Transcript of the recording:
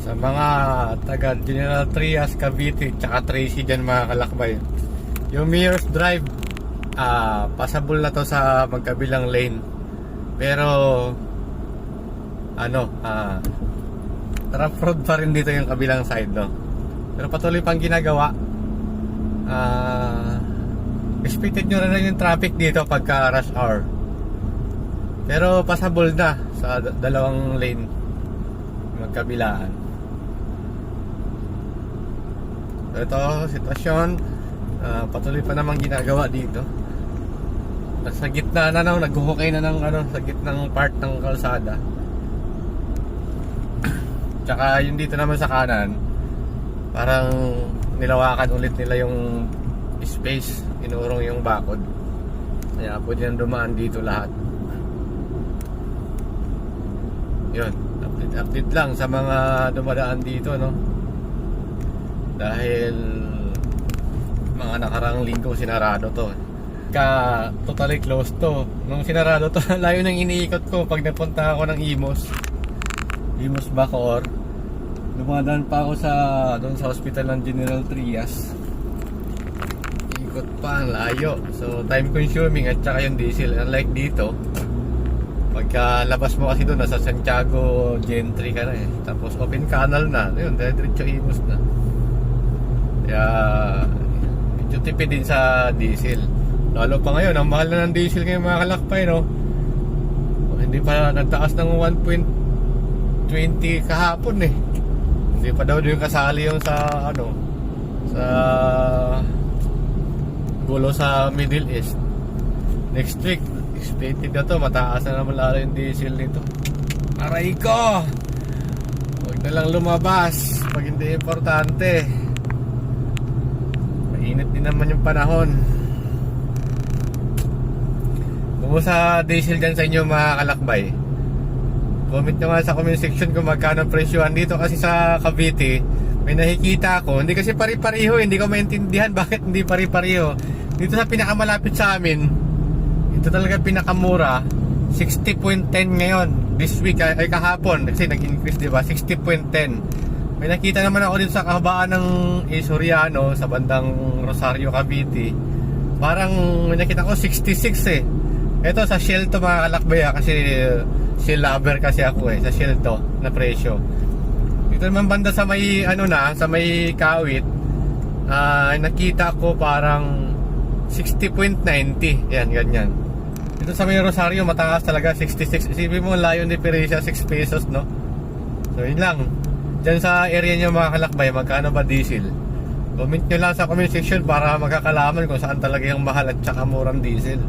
Sa mga taga General Trias, Cavite, tsaka Tracy dyan mga kalakbay, yung Mayor's Drive, passable na to sa magkabilang lane. Pero rough road pa rin dito yung kabilang side, no? Pero patuloy pang ginagawa. Expected nyo rin yung traffic dito pagka rush hour. Pero passable na sa dalawang lane magkabilaan. Ito, sitwasyon, patuloy pa namang ginagawa dito. Nasa gitna na naghuhukay na ng sa gitnang part ng kalsada. Tsaka yung dito naman sa kanan, parang nilawakan ulit nila yung space, inurong yung bakod. Kaya pwede nang dumaan dito lahat. Yun, update lang sa mga dumadaan dito, no? Dahil mga nakarang linggo sinarado to. Totally closed to. Nung sinarado to, layo nang iniikot ko pag napunta ako ng Imos Bacoor. Dumadaan pa ako doon sa hospital ng General Trias. Ikot pa, ang layo. So time consuming at saka yung diesel. Unlike dito, pagka labas mo kasi doon, nasa Santiago Gentry ka na eh. Tapos open canal na. Yun, diretso Imos na. Kaya medyo tipid din sa diesel. Lalo pa ngayon, ang mahal na ng diesel ngayon mga kalakbay, no? Hindi pa nagtaas ng 1.20 kahapon eh. Hindi pa daw yung kasali yung sa sa gulo sa Middle East. Next week expected na to, mataas na naman lalo yung diesel nito. Aray ko, huwag na lang lumabas pag hindi importante. Mainit din naman yung panahon. Kumusta diesel dyan sa inyo mga kalakbay? Comment nyo nga sa comment section kung magkano presyohan dito. Kasi sa Cavite may nakikita ako, hindi kasi pari-pariho, hindi ko maintindihan bakit hindi pari-pariho. Dito sa pinakamalapit sa amin, ito talaga pinakamura, 60.10 ngayon. This week ay kahapon kasi nag-increase, diba? 60.10. May nakita naman ako dito sa kahabaan ng Soriano sa bandang Rosario, Cavite. Parang may nakita ko 66 eh. Ito sa Shell to mga kalakbay kasi Shell lover kasi ako eh. Sa Shell to na presyo. Dito naman banda sa may sa may Kawit, nakita ko parang 60.90. Yan, ganyan. Dito sa may Rosario mataas talaga, 66. Isipin mo layo ni Peresia, 6 pesos, no? So yun lang. Diyan sa area nyo mga kalakbay, magkano ba diesel? Comment nyo lang sa comment section para magkakalaman kung saan talaga yung mahal at saka murang diesel.